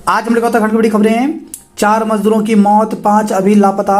आज हम लेकर उत्तराखंड की बड़ी खबरें हैं। 4 मजदूरों की मौत, 5 अभी लापता।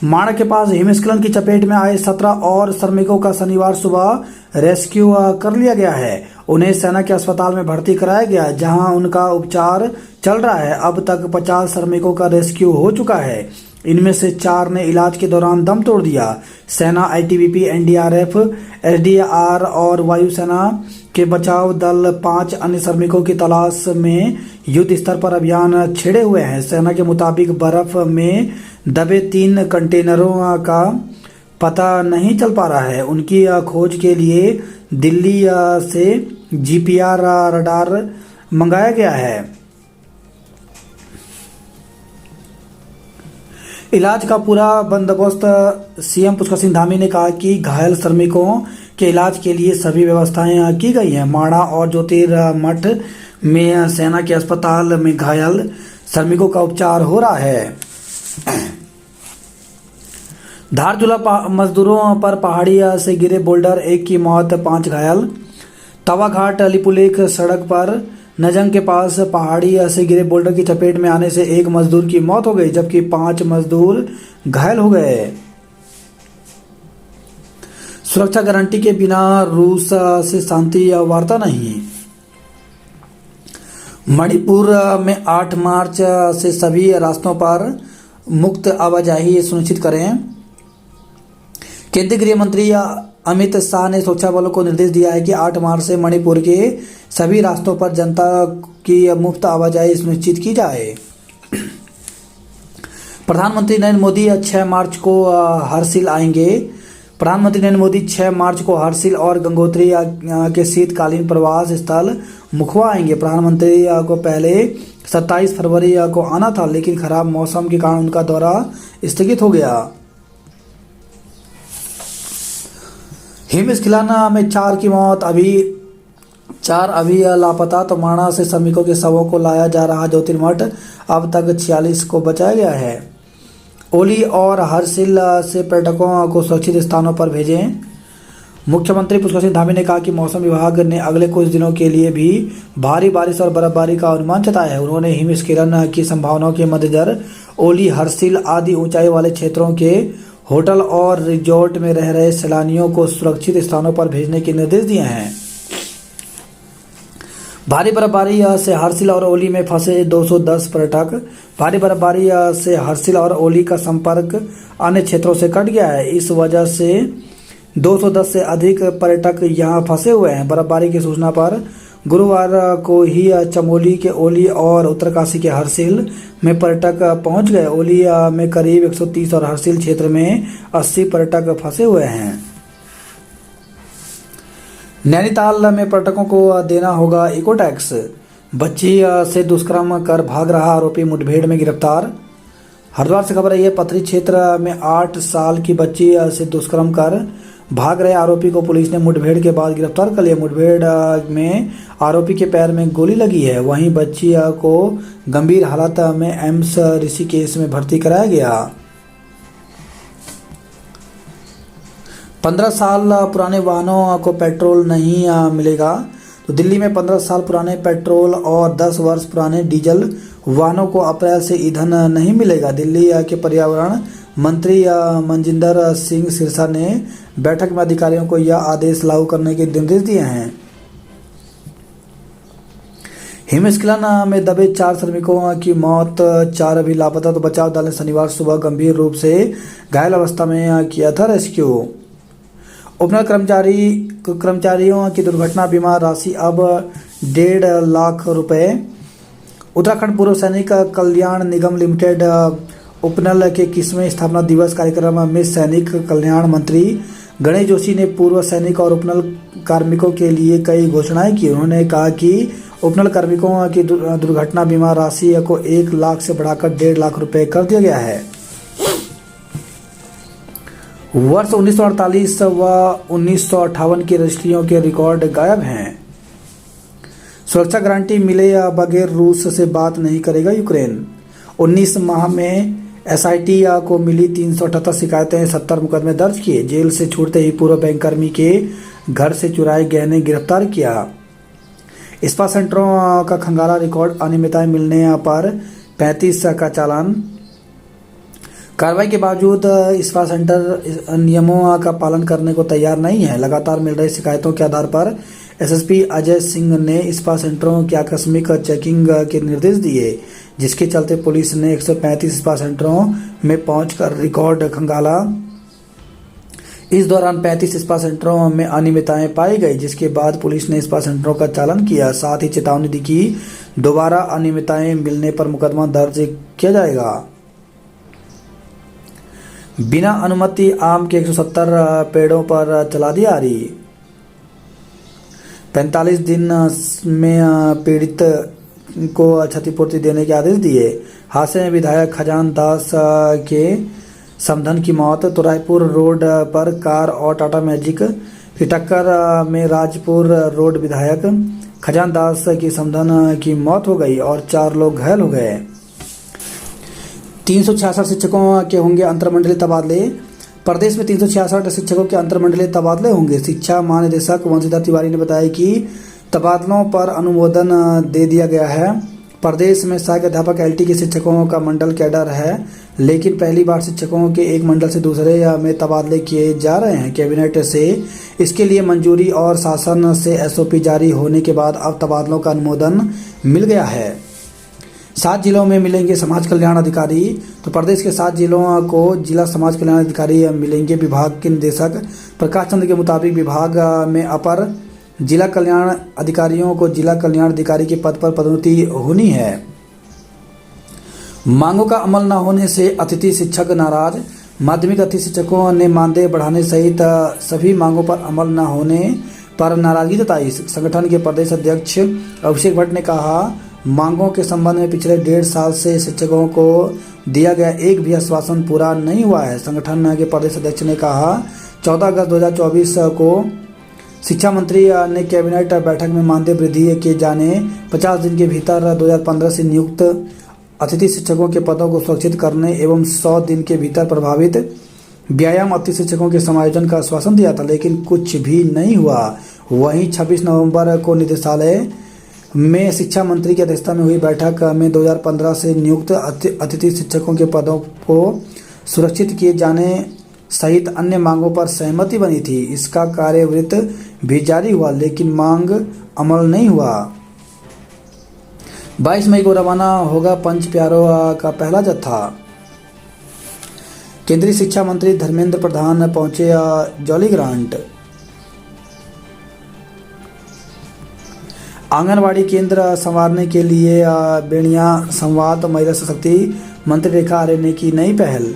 माणक के पास हिमस्खलन की चपेट में आए 17 और श्रमिकों का शनिवार सुबह रेस्क्यू कर लिया गया है। उन्हें सेना के अस्पताल में भर्ती कराया गया, जहां उनका उपचार चल रहा है। अब तक 50 श्रमिकों का रेस्क्यू हो चुका है। इनमें से 4 ने इलाज के दौरान दम तोड़ दिया। सेना, आईटीबीपी, एनडीआरएफ, एसडीआर और वायुसेना के बचाव दल 5 अन्य श्रमिकों की तलाश में युद्ध स्तर पर अभियान छेड़े हुए हैं। सेना के मुताबिक बर्फ में दबे 3 कंटेनरों का पता नहीं चल पा रहा है। उनकी खोज के लिए दिल्ली से जीपीआर रडार मंगाया गया है। इलाज का पूरा बंदोबस्त। सीएम पुष्कर सिंह धामी ने कहा कि घायल श्रमिकों के इलाज के लिए सभी व्यवस्थाएं की गई हैं। माणा और ज्योतिर्मठ में सेना के अस्पताल में घायल श्रमिकों का उपचार हो रहा है। धारचूला मजदूरों पर पहाड़ी से गिरे बोल्डर, 1 की मौत, 5 घायल। तवाघाट अलीपुलेख सड़क पर नजंग के पास पहाड़ी से गिरे बोल्डर की चपेट में आने से 1 मजदूर की मौत हो गई, जबकि 5 मजदूर घायल हो गए। सुरक्षा गारंटी के बिना रूस से शांति वार्ता नहीं। मणिपुर में 8 मार्च से सभी रास्तों पर मुक्त आवाजाही सुनिश्चित करें। केंद्रीय गृह मंत्री अमित शाह ने सुरक्षा बलों को निर्देश दिया है कि 8 मार्च से मणिपुर के सभी रास्तों पर जनता की मुफ्त आवाजाही सुनिश्चित की जाए। प्रधानमंत्री नरेंद्र मोदी 6 मार्च को हरसिल आएंगे। प्रधानमंत्री नरेंद्र मोदी 6 मार्च को हरसिल और गंगोत्री के शीतकालीन प्रवास स्थल मुखवा आएंगे। प्रधानमंत्री को पहले 27 फरवरी को आना था, लेकिन खराब मौसम के कारण उनका दौरा स्थगित हो गया। हिमस्खलन में 4 की मौत, 4 अभी लापता। तो माणा से श्रमिकों के शवों को लाया जा रहा ज्योतिर्मठ, अब तक 46 को बचाया गया है। ओली और हरसिल से पर्यटकों को सुरक्षित स्थानों पर भेजें। मुख्यमंत्री पुष्कर सिंह धामी ने कहा कि मौसम विभाग ने अगले कुछ दिनों के लिए भी भारी बारिश और बर्फबारी का अनुमान जताया है। उन्होंने हिमस्खलन की संभावनाओं के मद्देनजर ओली, हरसिल आदि ऊंचाई वाले क्षेत्रों के होटल और रिजॉर्ट में रह रहे सैलानियों को सुरक्षित स्थानों पर भेजने के निर्देश दिए हैं। भारी बर्फबारी से हरसिल और ओली में फंसे 210 पर्यटक। भारी बर्फबारी से हरसिल और ओली का संपर्क अन्य क्षेत्रों से कट गया है। इस वजह से 210 से अधिक पर्यटक यहां फंसे हुए हैं। बर्फबारी की सूचना पर गुरुवार को ही चमोली के ओली और उत्तरकाशी के हरसिल में पर्यटक पहुंच गए। ओली में करीब 130 और हरसिल क्षेत्र में 80 पर्यटक फंसे हुए हैं। नैनीताल में पर्यटकों को देना होगा इको टैक्स। बच्ची से दुष्कर्म कर भाग रहा आरोपी मुठभेड़ में गिरफ्तार। हरिद्वार से खबर आई है। पथरी क्षेत्र में 8 साल की बच्ची से दुष्कर्म कर भाग रहे आरोपी को पुलिस ने मुठभेड़ के बाद गिरफ्तार कर लिया। मुठभेड़ में आरोपी के पैर में गोली लगी है। वहीं बच्ची को गंभीर हालत में एम्स ऋषिकेश में भर्ती कराया गया। 15 साल पुराने वाहनों को पेट्रोल नहीं मिलेगा। तो दिल्ली में 15 साल पुराने पेट्रोल और 10 वर्ष पुराने डीजल वाहनों को अप्रैल से ईंधन नहीं मिलेगा। दिल्ली के पर्यावरण मंत्री मनजिंदर सिंह सिरसा ने बैठक में अधिकारियों को यह आदेश लागू करने के निर्देश दिए हैं। हिमस्खलन में दबे 4 श्रमिकों की मौत, 4 अभी लापता। तो बचाव दल ने शनिवार सुबह गंभीर रूप से घायल अवस्था में किया था रेस्क्यू। उपनल कर्मचारियों की दुर्घटना बीमा राशि अब 1.5 लाख रुपए। उत्तराखंड पूर्व सैनिक कल्याण निगम लिमिटेड उपनल के 21वें स्थापना दिवस कार्यक्रम में सैनिक कल्याण मंत्री गणेश जोशी ने पूर्व सैनिक और उपनल कार्मिकों के लिए कई घोषणाएं की। उन्होंने कहा कि उपनल कार्मिकों की दुर्घटना बीमा राशि को 1 लाख से बढ़ाकर 1.5 लाख रुपए कर दिया गया है। वर्ष 1948 व 1958 की रजिस्ट्रियों के रिकॉर्ड गायब हैं। सुरक्षा गारंटी मिले या बगैर रूस से बात नहीं करेगा यूक्रेन। 19 माह में एसआईटी को मिली 378 शिकायतें, 70 मुकदमे दर्ज किए। जेल से छूटते ही पूर्व बैंककर्मी के घर से चुराए गहने गिरफ्तार किया। स्पा सेंटरों का खंगाला रिकॉर्ड, अनियमितताएं मिलने पर 35 का चालान। कार्रवाई के बावजूद स्पा सेंटर नियमों का पालन करने को तैयार नहीं है। लगातार मिल रही शिकायतों के आधार पर एसएसपी अजय सिंह ने स्पा सेंटरों की आकस्मिक चेकिंग के निर्देश दिए, जिसके चलते पुलिस ने 135 स्पा सेंटरों में पहुंचकर रिकॉर्ड खंगाला। इस दौरान 35 स्पा सेंटरों में अनियमितताएं पाई गई, जिसके बाद पुलिस ने स्पा सेंटरों का चालान किया। साथ ही चेतावनी दी कि दोबारा अनियमितताएं मिलने पर मुकदमा दर्ज किया जाएगा। बिना अनुमति आम के 170 पेड़ों पर चला दी आरी। 45 दिन में पीड़ित को क्षतिपूर्ति देने के आदेश दिए। हादसे में विधायक खजान दास के समधन की मौत। तो रायपुर रोड पर कार और टाटा मैजिक की टक्कर में राजपुर रोड विधायक खजान दास की समधन की मौत हो गई और 4 लोग घायल हो गए। 366 शिक्षकों के होंगे अंतरमंडलीय तबादले। प्रदेश में 366 शिक्षकों के अंतरमंडलीय तबादले होंगे। शिक्षा महानिदेशक वंशीधर तिवारी ने बताया कि तबादलों पर अनुमोदन दे दिया गया है। प्रदेश में सहायक अध्यापक एलटी के शिक्षकों का मंडल कैडर है, लेकिन पहली बार शिक्षकों के एक मंडल से दूसरे में तबादले किए जा रहे हैं। कैबिनेट से इसके लिए मंजूरी और शासन से एसओपी जारी होने के बाद अब तबादलों का अनुमोदन मिल गया है। 7 जिलों में मिलेंगे समाज कल्याण अधिकारी। तो प्रदेश के 7 जिलों को जिला समाज कल्याण अधिकारी मिलेंगे। विभाग के निदेशक प्रकाश चंद्र के मुताबिक विभाग में अपर जिला कल्याण अधिकारियों को जिला कल्याण अधिकारी के पद पर पदोन्नति होनी है। मांगों का अमल न होने से अतिथि शिक्षक नाराज। माध्यमिक अतिथि शिक्षकों ने मानदेय बढ़ाने सहित सभी मांगों पर अमल न होने पर नाराजगी जताई। संगठन के प्रदेश अध्यक्ष अभिषेक भट्ट ने कहा, मांगों के संबंध में पिछले 1.5 साल से शिक्षकों को दिया गया एक भी आश्वासन पूरा नहीं हुआ है। संगठन के प्रदेश अध्यक्ष ने कहा, 14 अगस्त 2024 को शिक्षा मंत्री ने कैबिनेट बैठक में मानदेय वृद्धि किए जाने, 50 दिन के भीतर 2015 से नियुक्त अतिथि शिक्षकों के पदों को सुरक्षित करने एवं 100 दिन के भीतर प्रभावित व्यायाम अतिथि शिक्षकों के समायोजन का आश्वासन दिया था, लेकिन कुछ भी नहीं हुआ। वहीं 26 नवंबर को निदेशालय में शिक्षा मंत्री की अध्यक्षता में हुई बैठक में 2015 से नियुक्त अतिथि शिक्षकों के पदों को सुरक्षित किए जाने सहित अन्य मांगों पर सहमति बनी थी। इसका कार्यवृत्त भी जारी हुआ, लेकिन मांग अमल नहीं हुआ। 22 मई को रवाना होगा पंच प्यारों का पहला जत्था। केंद्रीय शिक्षा मंत्री धर्मेंद्र प्रधान पहुंचे जौलीग्रांट। आंगनवाड़ी केंद्र संवारने के लिए बेड़िया संवाद महिला शक्ति मंत्री रेखा आर्य ने की नई पहल।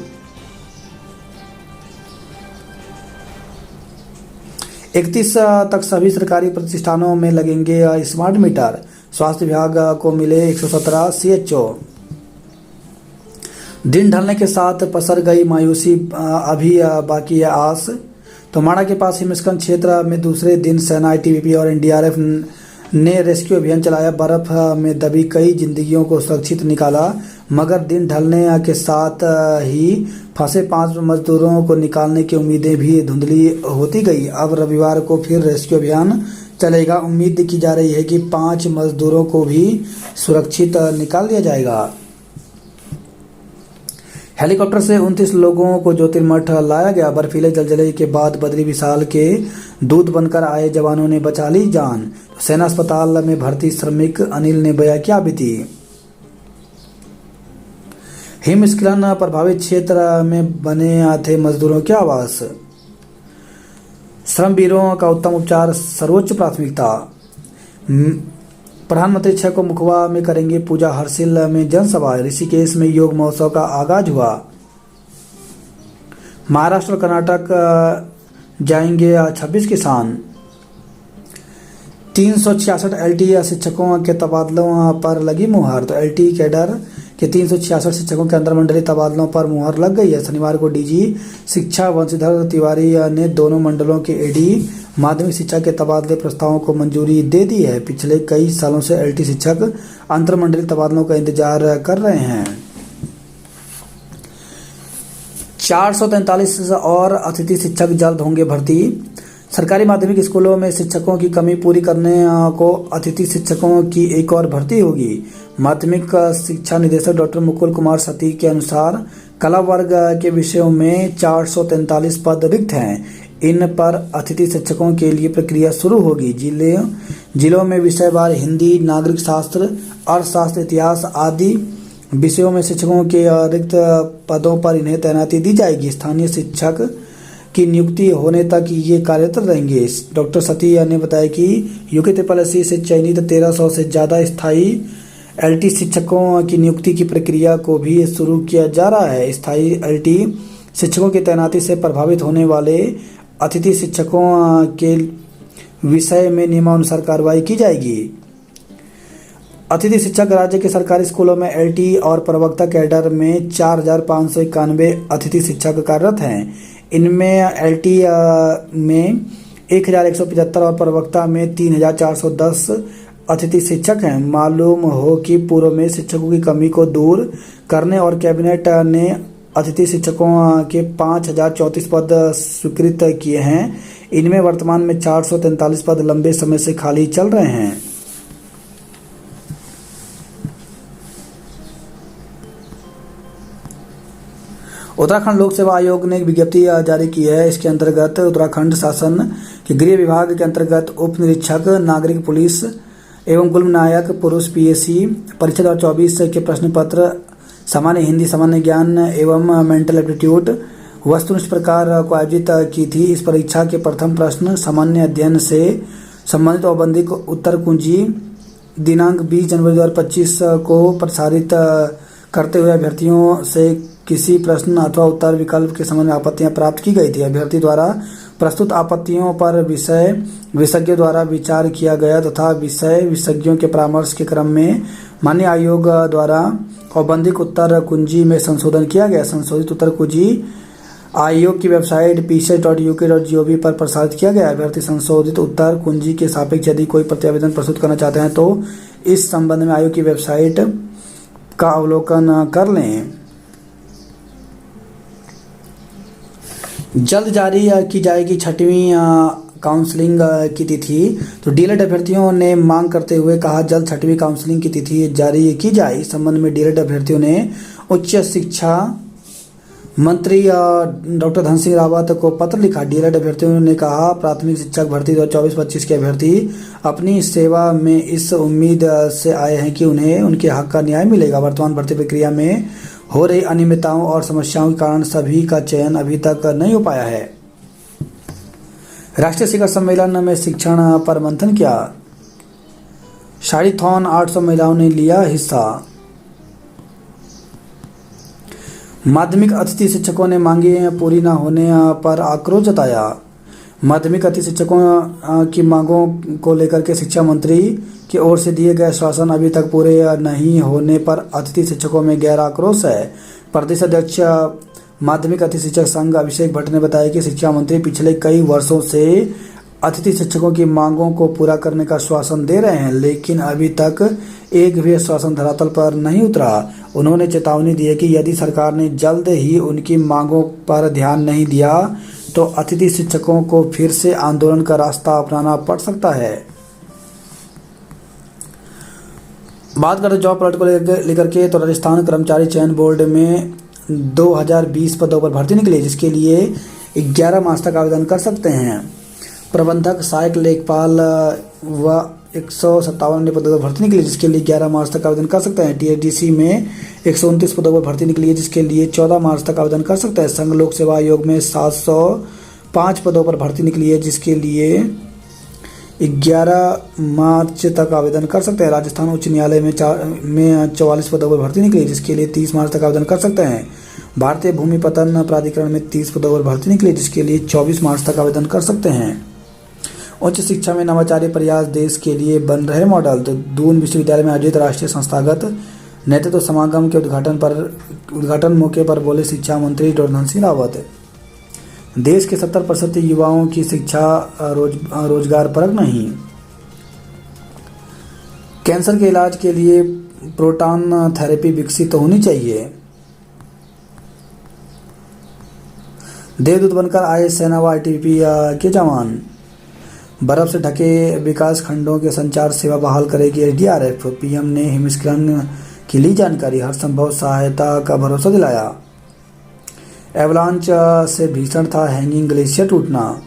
31 तक सभी सरकारी प्रतिष्ठानों में लगेंगे स्मार्ट मीटर। स्वास्थ्य विभाग को मिले 117 सीएचओ। दिन ढलने के साथ पसर गई मायूसी, अभी बाकी है आस। तो माणा के पास हिमस्खलन क्षेत्र में दूसरे दिन सेना, आईटीबीपी और एनडीआरएफ ने रेस्क्यू अभियान चलाया। बर्फ में दबी कई जिंदगियों को सुरक्षित निकाला, मगर दिन ढलने के साथ ही फंसे 5 मजदूरों को निकालने की उम्मीदें भी धुंधली होती गई। अब रविवार को फिर रेस्क्यू अभियान चलेगा। उम्मीद की जा रही है कि 5 मजदूरों को भी सुरक्षित निकाल लिया जाएगा। हेलीकॉप्टर से 29 लोगों को ज्योतिर्मठ लाया गया। बर्फीले जलजले के बाद बद्री विशाल के दूत बनकर आए जवानों ने बचा ली जान। सेना अस्पताल में भर्ती श्रमिक अनिल ने बया क्या बीती। हिमस्खलन प्रभावित क्षेत्र में बने थे मजदूरों के आवास। श्रमवीरों का उत्तम उपचार सर्वोच्च प्राथमिकता। प्रधानमंत्री 6 को मुखवा में करेंगे पूजा। हरसिल में जनसभा। ऋषिकेश में योग महोत्सव का आगाज हुआ। महाराष्ट्र और कर्नाटक जाएंगे 26 किसान। 366 एलटी शिक्षकों के तबादलों पर लगी मुहर। तो एलटी कैडर के 366 शिक्षकों के अंतरमंडलीय तबादलों पर मुहर लग गई है। शनिवार को डीजी शिक्षा वंशीधर तिवारी ने दोनों मंडलों के एडी माध्यमिक शिक्षा के तबादले प्रस्तावों को मंजूरी दे दी है। पिछले कई सालों से एलटी शिक्षक अंतरमंडलीय तबादलों का इंतजार कर रहे हैं। 443 और अतिथि शिक्षक जल्द होंगे भर्ती। सरकारी माध्यमिक स्कूलों में शिक्षकों की कमी पूरी करने को अतिथि शिक्षकों की एक और भर्ती होगी। माध्यमिक शिक्षा निदेशक डॉक्टर मुकुल कुमार सती के अनुसार कला वर्ग के विषयों में 443 पद रिक्त हैं। इन पर अतिथि शिक्षकों के लिए प्रक्रिया शुरू होगी। जिलों में विषयवार हिंदी, नागरिक शास्त्र, अर्थशास्त्र, इतिहास आदि विषयों में शिक्षकों के रिक्त पदों पर इन्हें तैनाती दी जाएगी। स्थानीय शिक्षक की नियुक्ति होने तक ये कार्यरत रहेंगे। डॉक्टर सती ने बताया कि UKSSC से चयनित 1300 से ज़्यादा स्थायी LT शिक्षकों की नियुक्ति की प्रक्रिया को भी शुरू किया जा रहा है। स्थायी LT शिक्षकों की तैनाती से प्रभावित होने वाले अतिथि शिक्षकों के विषय में नियमानुसार कार्रवाई की जाएगी। अतिथि शिक्षक राज्य के सरकारी स्कूलों में LT और प्रवक्ता कैडर में 4591 अतिथि शिक्षक कार्यरत हैं। इनमें LT में 1175 और प्रवक्ता में 3410 अतिथि शिक्षक हैं। मालूम हो कि पूर्व में शिक्षकों की कमी को दूर करने और कैबिनेट ने अतिथि शिक्षकों के 5034 पद स्वीकृत किए हैं। इनमें वर्तमान में 443 पद लंबे समय से खाली चल रहे हैं। उत्तराखंड लोक सेवा आयोग ने एक विज्ञप्ति जारी की है। इसके अंतर्गत उत्तराखंड शासन के गृह विभाग के अंतर्गत उप निरीक्षक नागरिक पुलिस एवं गुल्म नायक पुरुष PSC परीक्षा 2024 के प्रश्न पत्र सामान्य हिंदी, सामान्य ज्ञान एवं मेंटल एप्टीट्यूड वस्तुनिष्ठ प्रकार को आयोजित की थी। इस परीक्षा के प्रथम प्रश्न सामान्य अध्ययन से संबंधित औपबंधिक उत्तर कुंजी दिनांक 20 जनवरी 2025 को प्रसारित करते हुए अभ्यर्थियों से किसी प्रश्न अथवा उत्तर विकल्प के संबंध में आपत्तियां प्राप्त की गई थी। अभ्यर्थी द्वारा प्रस्तुत आपत्तियों पर विषय विशेषज्ञों द्वारा विचार किया गया तथा विषय विशेषज्ञों के परामर्श के क्रम में मान्य आयोग द्वारा औपबंधिक उत्तर कुंजी में संशोधन किया गया। संशोधित उत्तर कुंजी आयोग की वेबसाइट psec.uk.gov पर प्रसारित किया गया। अभ्यर्थी संशोधित उत्तर कुंजी के सापेक्ष यदि कोई प्रत्यावेदन प्रस्तुत करना चाहते हैं तो इस संबंध में आयोग की वेबसाइट का अवलोकन कर लें। जल्द जारी की जाएगी 6वीं काउंसलिंग की तिथि। तो डीएलएड अभ्यर्थियों ने मांग करते हुए कहा जल्द 6वीं काउंसलिंग की तिथि जारी की जाए। इस संबंध में डीएलएड अभ्यर्थियों ने उच्च शिक्षा मंत्री डॉक्टर धन सिंह रावत को पत्र लिखा। डीएलएड अभ्यर्थियों ने कहा प्राथमिक शिक्षक भर्ती 2024-25 के अभ्यर्थी अपनी सेवा में इस उम्मीद से आए हैं कि उन्हें उनके हक का न्याय मिलेगा। वर्तमान भर्ती प्रक्रिया में हो रही अनियमितताओं और समस्याओं के कारण सभी का चयन अभी तक नहीं हो पाया है। राष्ट्रीय शिखर सम्मेलन में शिक्षण पर मंथन किया। साड़ीथॉन 800 महिलाओं ने लिया हिस्सा। माध्यमिक अतिथि शिक्षकों ने मांगे पूरी न होने पर आक्रोश जताया। माध्यमिक अतिथि शिक्षकों की मांगों को लेकर के शिक्षा मंत्री की ओर से दिए गए आश्वासन अभी तक पूरे नहीं होने पर अतिथि शिक्षकों में गहरा आक्रोश है। प्रदेश अध्यक्ष माध्यमिक अतिथि शिक्षक संघ अभिषेक भट्ट ने बताया कि शिक्षा मंत्री पिछले कई वर्षों से अतिथि शिक्षकों की मांगों को पूरा करने का आश्वासन दे रहे हैं, लेकिन अभी तक एक भी आश्वासन धरातल पर नहीं उतरा। उन्होंने चेतावनी दी है कि यदि सरकार ने जल्द ही उनकी मांगों पर ध्यान नहीं दिया तो अतिथि शिक्षकों को फिर से आंदोलन का रास्ता अपनाना पड़ सकता है। बात करें जॉब अलर्ट को लेकर के तो राजस्थान कर्मचारी चयन बोर्ड में 2020 पदों पर भर्ती निकली, जिसके लिए 11 मार्च तक आवेदन कर सकते हैं। प्रबंधक, सहायक लेखपाल व 157 पदों पर भर्ती निकली, जिसके लिए 11 मार्च तक आवेदन कर सकते हैं। TADC में 129 पदों पर भर्ती निकली है, जिसके लिए 14 मार्च तक आवेदन कर सकते हैं। संघ लोक सेवा आयोग में 705 पदों पर भर्ती निकली है, जिसके लिए 11 मार्च तक आवेदन कर सकते हैं। राजस्थान उच्च न्यायालय में 44 पदों पर भर्ती निकली, जिसके लिए 30 मार्च तक आवेदन कर सकते हैं। भारतीय भूमि पत्तन प्राधिकरण में 30 पदों पर भर्ती निकली, जिसके लिए 24 मार्च तक आवेदन कर सकते हैं। उच्च शिक्षा में नवाचारी प्रयास देश के लिए बन रहे मॉडल। तो दून विश्वविद्यालय में आयोजित राष्ट्रीय संस्थागत नेतृत्व समागम के उद्घाटन मौके पर बोले शिक्षा मंत्री डॉक्टर धन सिंह रावत। देश के 70% युवाओं की शिक्षा रोजगार परक नहीं। कैंसर के इलाज के लिए प्रोटॉन थेरेपी विकसित होनी चाहिए। देवदूत बनकर आए सेना व ITBP के जवान। बर्फ से ढके विकास खंडों के संचार सेवा बहाल करेगी एसडीआरएफ। पीएम ने हिमस्खलन की ली जानकारी, हर संभव सहायता का भरोसा दिलाया। एवलांच से भीषण था हैंगिंग ग्लेशियर टूटना।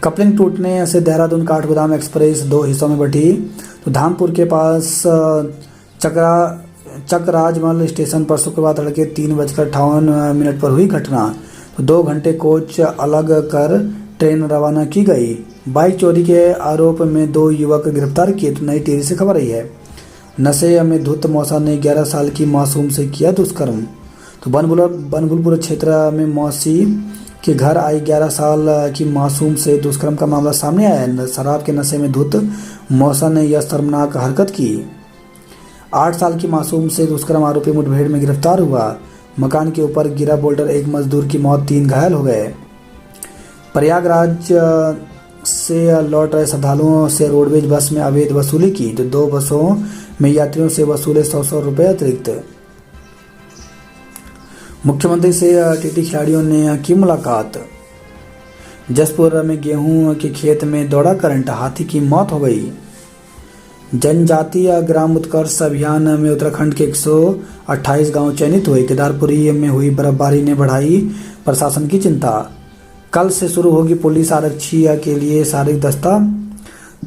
कपलिंग टूटने से देहरादून-काठगोदाम एक्सप्रेस 2 हिस्सों में बटी। तो धामपुर के पास चकराजमल स्टेशन पर शुक्रवार तड़के 3:58 पर हुई घटना। तो 2 घंटे कोच अलग कर ट्रेन रवाना की गई। बाइक चोरी के आरोप में 2 युवक गिरफ्तार किए। तो नई टिहरी से खबर आई है, नशे में धुत मौसा ने 11 साल की मासूम से किया दुष्कर्म। तो बनबुलपुर क्षेत्र में मौसी के घर आई 11 साल की मासूम से दुष्कर्म का मामला सामने आया है। शराब के नशे में धुत मौसा ने यह शर्मनाक हरकत की। 8 साल की मासूम से दुष्कर्म आरोपी मुठभेड़ में गिरफ्तार हुआ। मकान के ऊपर गिरा बोल्डर, 1 मजदूर की मौत, 3 घायल हो गए। प्रयागराज से लौट रहे श्रद्धालुओं से रोडवेज बस में अवैध वसूली की। तो 2 बसों में यात्रियों से वसूले 100 रुपये अतिरिक्त। मुख्यमंत्री से टीटी खिलाड़ियों ने की मुलाकात। जसपुर में गेहूं के खेत में दौड़ा करंट, हाथी की मौत हो गई। जनजातीय ग्राम उत्कर्ष अभियान में उत्तराखंड के 128 गांव चयनित हुए। केदारपुरी में हुई बर्फबारी ने बढ़ाई प्रशासन की चिंता। कल से शुरू होगी पुलिस आरक्षी के लिए शारीरिक दस्ता।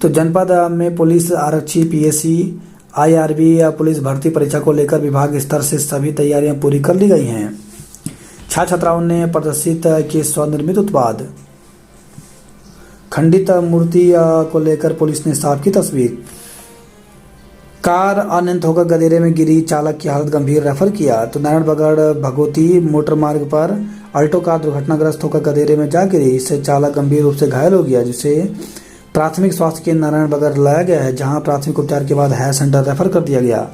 तो जनपद में पुलिस आरक्षी, पीएससी, आईआरबी पुलिस भर्ती परीक्षा को लेकर विभाग स्तर से सभी तैयारियां पूरी कर ली गई हैं। छात्र छात्राओं ने प्रदर्शित किए स्वनिर्मित उत्पाद। खंडित मूर्ति को लेकर पुलिस ने साफ की तस्वीर। कार अनियंत्रित होकर गदेरे में गिरी, चालक की हालत गंभीर, रेफर किया। तो नारायणबगड़ भगोती मोटर मार्ग पर अल्टो कार दुर्घटनाग्रस्त होकर गदेरे में जा गिरी। इससे चालक गंभीर रूप से घायल हो गया, जिसे प्राथमिक स्वास्थ्य केंद्र नारायणबगड़ लाया गया है, जहां प्राथमिक उपचार के बाद हायर सेंटर रेफर कर दिया गया।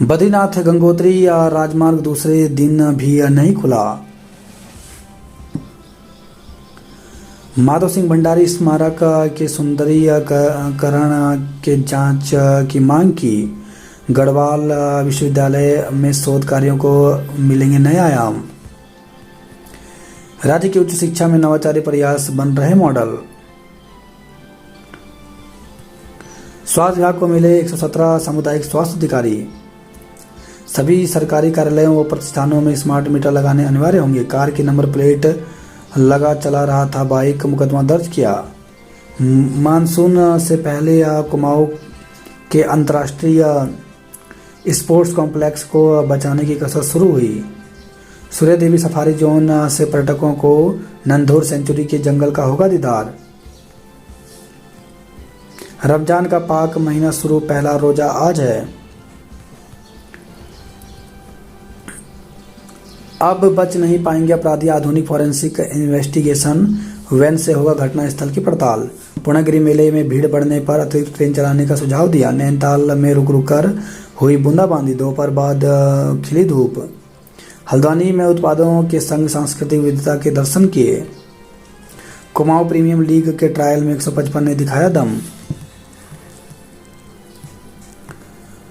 बद्रीनाथ गंगोत्री राजमार्ग दूसरे दिन भी नहीं खुला। माधव सिंह भंडारी स्मारक के सुंदरीकरण के जांच की मांग की। गढ़वाल विश्वविद्यालय में शोध कार्यों को मिलेंगे नए आयाम। राज्य की उच्च शिक्षा में नवाचारी प्रयास बन रहे मॉडल। स्वास्थ्य विभाग को मिले 117 सामुदायिक स्वास्थ्य अधिकारी। सभी सरकारी कार्यालयों व प्रतिष्ठानों में स्मार्ट मीटर लगाने अनिवार्य होंगे। कार की नंबर प्लेट लगा चला रहा था बाइक, मुकदमा दर्ज किया। मानसून से पहले कुमाऊं के अंतर्राष्ट्रीय स्पोर्ट्स कॉम्प्लेक्स को बचाने की कसरत शुरू हुई। सूर्य देवी सफारी जोन से पर्यटकों को नंधौर सेंचुरी के जंगल का होगा दीदार। रमजान का पाक महीना शुरू, पहला रोजा आज है। अब बच नहीं पाएंगे अपराधी, आधुनिक फॉरेंसिक इन्वेस्टिगेशन वैन से होगा घटनास्थल की पड़ताल। पूर्णागिरी मेले में भीड़ बढ़ने पर अतिरिक्त ट्रेन चलाने का सुझाव दिया। नैनीताल में रुक रुक कर हुई बूंदाबांदी, दोपहर बाद खिली धूप। हल्द्वानी में उत्पादों के संग सांस्कृतिक विविधता के दर्शन किए। कुमाऊं प्रीमियम लीग के ट्रायल में 155 ने दिखाया दम।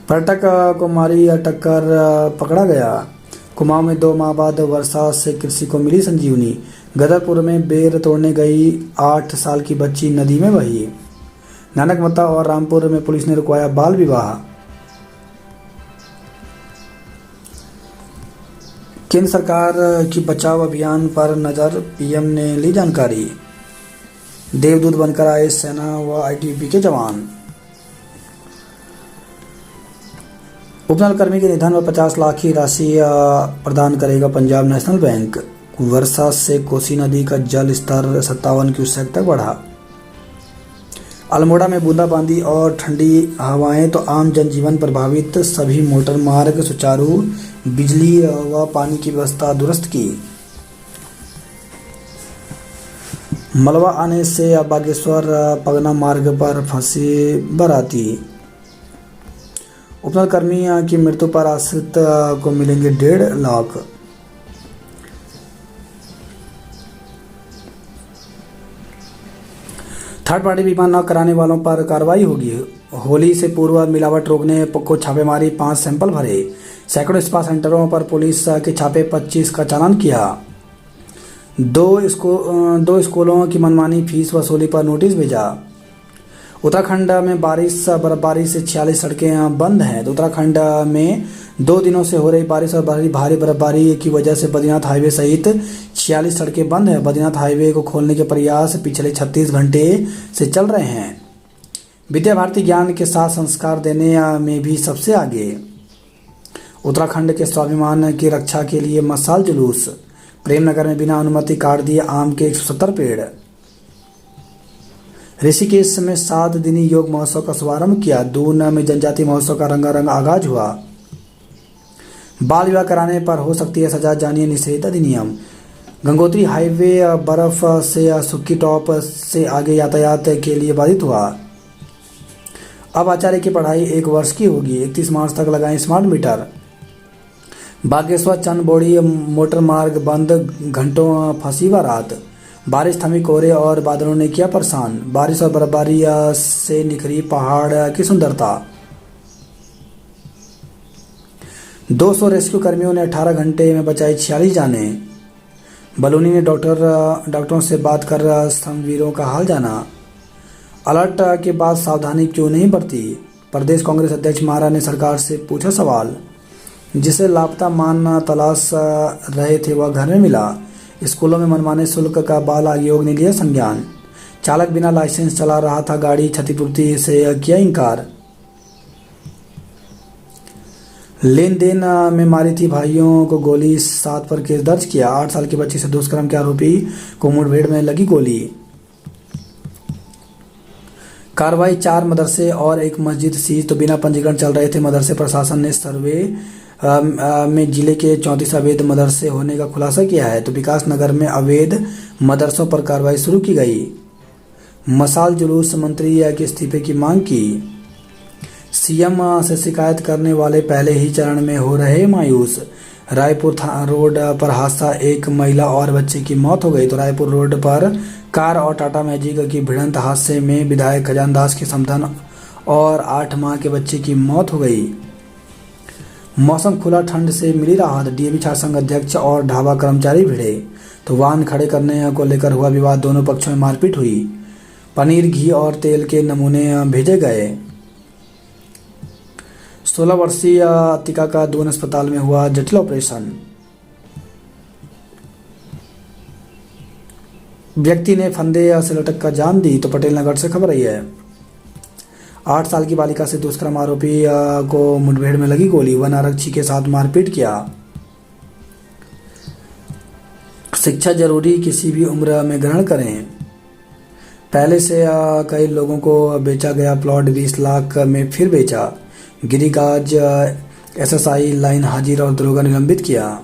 पर्यटक को मारी टक्कर, पकड़ा गया। कुमाऊं में 2 माह बाद वर्षा से कृषि को मिली संजीवनी। गदरपुर में बेर तोड़ने गई 8 साल की बच्ची नदी में बही। नानकमता और रामपुर में पुलिस ने रुकवाया बाल विवाह। केंद्र सरकार की बचाव अभियान पर नजर, पीएम ने ली जानकारी। देवदूत बनकर आए सेना व आईटीबीपी के जवान। उपनल कर्मी के निधन पर 50 लाख की राशि प्रदान करेगा पंजाब नेशनल बैंक। वर्षा से कोसी नदी का जल स्तर 57 क्यूसेक तक बढ़ा। अल्मोड़ा में बूंदाबांदी और ठंडी हवाएं तो आम जनजीवन प्रभावित, सभी मोटर मार्ग सुचारू, बिजली व पानी की व्यवस्था दुरुस्त की। मलबा आने से बागेश्वर पगना मार्ग पर फंसी बाराती। उपनल कर्मी की मृत्यु पर आश्रित को मिलेंगे 1.5 लाख। थर्ड पार्टी बीमा न कराने वालों पर कार्रवाई होगी। होली से पूर्व मिलावट रोकने को छापेमारी, 5 सैंपल भरे। सैकड़ों स्पा सेंटरों पर पुलिस के छापे, 25 का चालान किया। दो स्कूलों की मनमानी फीस वसूली पर नोटिस भेजा। उत्तराखंड में बर्फबारी से 46 सड़कें बंद हैं। तो उत्तराखंड में 2 दिनों से हो रही बारिश और भारी बर्फबारी की वजह से बद्रीनाथ हाईवे सहित 46 सड़कें बंद हैं। बद्रीनाथ हाईवे को खोलने के प्रयास पिछले 36 घंटे से चल रहे हैं। विद्या भारती ज्ञान के साथ संस्कार देने में भी सबसे आगे। उत्तराखंड के स्वाभिमान की रक्षा के लिए मशाल जुलूस। प्रेमनगर में बिना अनुमति काट दिए आम के 170 पेड़। ऋषिकेश में 7 दिनी योग महोत्सव का शुभारंभ किया। दून में जनजाति महोत्सव का रंगारंग आगाज हुआ। बाल विवाह कराने पर हो सकती है सजा, जानिए निषेध अधिनियम। गंगोत्री हाईवे बर्फ से सुक्की टॉप से आगे यातायात के लिए बाधित हुआ। अब आचार्य की पढ़ाई 1 वर्ष की होगी। 31 मार्च तक लगाएं स्मार्ट मीटर। बागेश्वर चंदबोड़ी मोटर मार्ग बंद, घंटों फंसी बारात। बारिश थमी, कोहरे और बादलों ने किया परेशान। बारिश और बर्फबारी से निखरी पहाड़ की सुंदरता। 200 रेस्क्यू कर्मियों ने 18 घंटे में बचाई 46 जानें। बलूनी ने डॉक्टरों से बात कर श्रमवीरों का हाल जाना। अलर्ट के बाद सावधानी क्यों नहीं बरती? प्रदेश कांग्रेस अध्यक्ष महारा ने सरकार से पूछा सवाल। जिसे लापता मान तलाश रहे थे वह घर में मिला। स्कूलों में मनमाने शुल्क का बाल आयोग ने लिया संज्ञान। चालक बिना लाइसेंस चला रहा था गाड़ी, क्षतिपूर्ति से किया इनकार। लेन देन में मारी थी भाइयों को गोली, 7 पर केस दर्ज किया। 8 साल की बच्ची से दुष्कर्म के आरोपी को मुठभेड़ में लगी गोली। कार्रवाई 4 मदरसे और 1 मस्जिद सीज। तो बिना पंजीकरण चल रहे थे मदरसे। प्रशासन ने सर्वे में जिले के 34 अवैध मदरसे होने का खुलासा किया है। तो विकास नगर में अवैध मदरसों पर कार्रवाई शुरू की गई। मशाल जुलूस, मंत्री के इस्तीफे की मांग की। सीएम से शिकायत करने वाले पहले ही चरण में हो रहे मायूस। रायपुर रोड पर हादसा, 1 महिला और बच्चे की मौत हो गई। तो रायपुर रोड पर कार और टाटा मैजिक की भिड़ंत हादसे में विधायक खजान दास की समधन और 8 माह के बच्चे की मौत हो गई। मौसम खुला, ठंड से मिली राहत। डीएवी छात्र संघ अध्यक्ष और ढाबा कर्मचारी भिड़े। तो वाहन खड़े करने को लेकर हुआ विवाद, दोनों पक्षों में मारपीट हुई। पनीर, घी और तेल के नमूने भेजे गए। 16 वर्षीय अतिका का दून अस्पताल में हुआ जटिल ऑपरेशन। व्यक्ति ने फंदे से लटक कर जान दी। तो पटेल नगर से खबर आई है। 8 साल की बालिका से दुष्कर्म आरोपी को मुठभेड़ में लगी गोली। वन आरक्षी के साथ मारपीट किया। शिक्षा जरूरी, किसी भी उम्र में ग्रहण करें। पहले से कई लोगों को बेचा गया प्लॉट 20 लाख में फिर बेचा। गिरिगाज एसएसआई लाइन हाजिर और दरोगा निलंबित किया।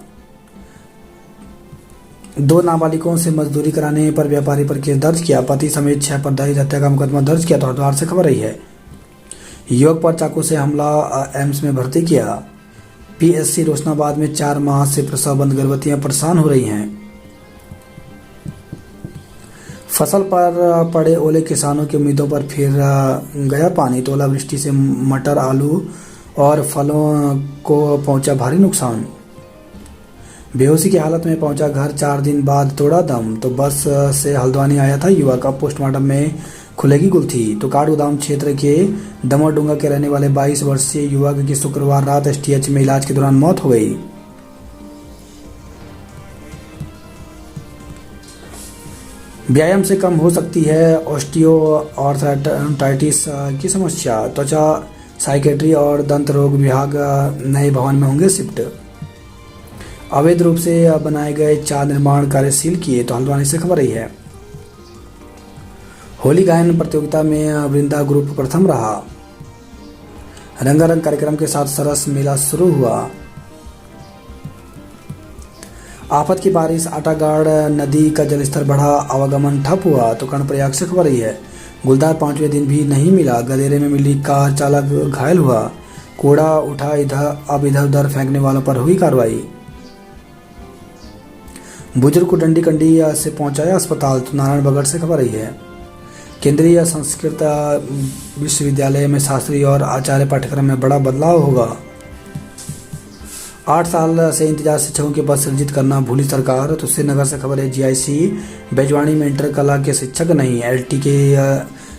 2 नाबालिगों से मजदूरी कराने पर व्यापारी पर केस दर्ज किया। पति समेत 6 पर दहेज हत्या का मुकदमा दर्ज किया। तो हरिद्वार से खबर आई है। युवक पर चाकू से हमला, एम्स में भर्ती किया। पीएससी रोशनाबाद में 4 माह से प्रसव बंद गर्भवतियां परेशान हो रही हैं। फसल पर पड़े ओले, किसानों की उम्मीदों पर फिर गया पानी। तो ओलावृष्टि से मटर, आलू और फलों को पहुंचा भारी नुकसान। बेहोशी की हालत में पहुंचा घर, 4 दिन बाद तोड़ा दम। तो बस से हल्द्वानी आया था युवक, अब पोस्टमार्टम में खुलेगी गुत्थी। तो काठगोदाम क्षेत्र के दमोडुंगा के रहने वाले 22 वर्षीय युवक की शुक्रवार रात एसटीएच में इलाज के दौरान मौत हो गई। व्यायाम से कम हो सकती है ऑस्टियोआर्थराइटिस की समस्या। त्वचा साइकेट्री और दंत रोग विभाग नए भवन में होंगे शिफ्ट। अवैध रूप से बनाए गए 4 निर्माण कार्य सील किए। तो हल्द्वानी से खबर आई है। होली गायन प्रतियोगिता में वृंदा ग्रुप प्रथम रहा। रंगारंग कार्यक्रम के साथ सरस मेला शुरू हुआ। आफत की बारिश, आटागाड़ नदी का जलस्तर बढ़ा, आवागमन ठप हुआ। तो कर्णप्रयाग से खबर आई है। गुलदार 5वें दिन भी नहीं मिला। गदेरे में मिली कार, चालक घायल हुआ। कूड़ा उठा, अब इधर उधर फेंकने वालों पर हुई कार्रवाई। बुजुर्ग को डंडी कंडी से पहुंचाया अस्पताल। तो नारायणबगड़ से खबर आई है। केंद्रीय संस्कृत विश्वविद्यालय में शास्त्री और आचार्य पाठ्यक्रम में बड़ा बदलाव होगा। 8 साल से इंतजार शिक्षकों के पद सृजित करना भूली सरकार। तो श्रीनगर से खबर है, जीआईसी बेजवानी में इंटर कला के शिक्षक नहीं, एलटी के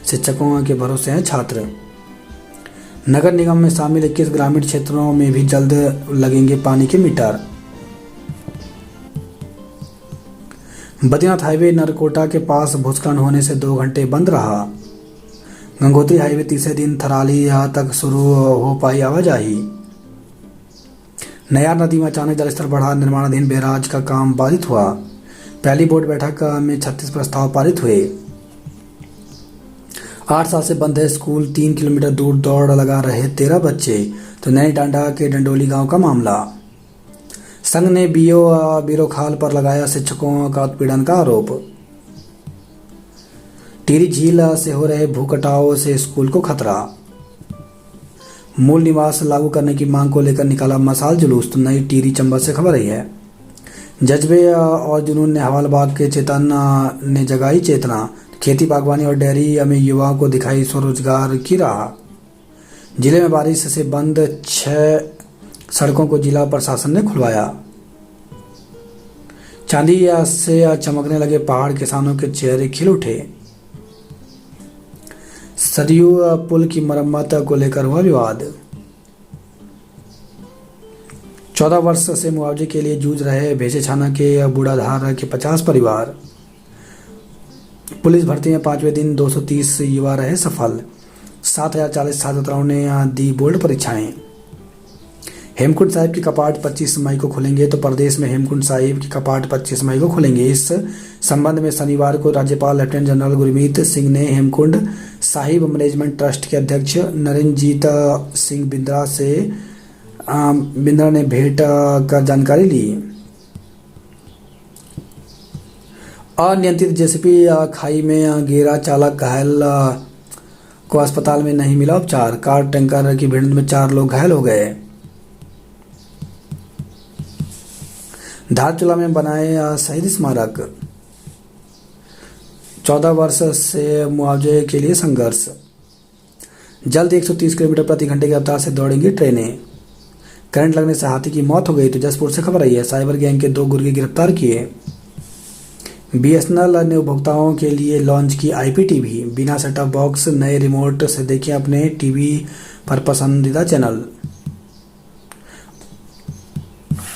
शिक्षकों के भरोसे हैं छात्र। नगर निगम में शामिल 21 ग्रामीण क्षेत्रों में भी जल्द लगेंगे पानी के मीटर। बद्रीनाथ हाईवे नरकोटा के पास भूस्खलन होने से 2 घंटे बंद रहा। गंगोत्री हाईवे तीसरे दिन थराली तक शुरू हो पाई आवाजाही। नयार नदी में अचानक जलस्तर बढ़ा, निर्माणाधीन बैराज का काम बाधित हुआ। पहली बोर्ड बैठक में 36 प्रस्ताव पारित हुए। 8 साल से बंद है स्कूल, 3 किलोमीटर दूर दौड़ लगा रहे 13 बच्चे। तो नई डांडा के डंडोली गांव का मामला। संघ ने बीरोखाल पर लगाया शिक्षकों का उत्पीड़न का आरोप। टिहरी झील से हो रहे भूकटाव से स्कूल को खतरा। मूल निवास लागू करने की मांग को लेकर निकाला मसाल जुलूस। तो नई टिहरी चंबा से खबर आई है, जज्बे और जुनून ने हवालबाग के चेतन ने जगाई चेतना। खेती बागवानी और डेयरी में युवाओं को दिखाई स्वरोजगार की राह। जिले में बारिश से बंद 6 सड़कों को जिला प्रशासन ने खुलवाया। चांदी से चमकने लगे पहाड़, किसानों के चेहरे खिल उठे। सरयू पुल की मरम्मत को लेकर हुआ विवाद। 14 वर्ष से मुआवजे के लिए जूझ रहे भेसेछाना के बूढ़ाधार के 50 परिवार। पुलिस भर्ती में 5वें दिन 230 युवा रहे सफल। 7040 छात्राओं ने दी बोर्ड परीक्षाएं। हेमकुंड साहिब की कपाट 25 मई को खुलेंगे। तो प्रदेश में हेमकुंड साहिब की कपाट 25 मई को खुलेंगे। इस संबंध में शनिवार को राज्यपाल लेफ्टिनेंट जनरल गुरमीत सिंह ने हेमकुंड साहिब मैनेजमेंट ट्रस्ट के अध्यक्ष नरेंद्रजीत सिंह बिंद्रा ने भेंट कर जानकारी ली। अनियंत्रित जेसीबी खाई में गिरा, चालक घायल को अस्पताल में नहीं मिला उपचार। कार टैंकर की भिड़ंत में 4 लोग घायल हो गए। धारचूला में बनाए शहीद स्मारक। 14 वर्ष से मुआवजे के लिए संघर्ष। जल्द 130 किलोमीटर प्रति घंटे की रफ्तार से दौड़ेंगी ट्रेनें। करंट लगने से हाथी की मौत हो गई। तो जसपुर से खबर आई है, साइबर गैंग के 2 गुर्गे गिरफ्तार किए। बीएसएनएल ने उपभोक्ताओं के लिए लॉन्च की आईपीटीवी। बिना सेटअप बॉक्स नए रिमोट से देखें अपने टीवी पर पसंदीदा चैनल।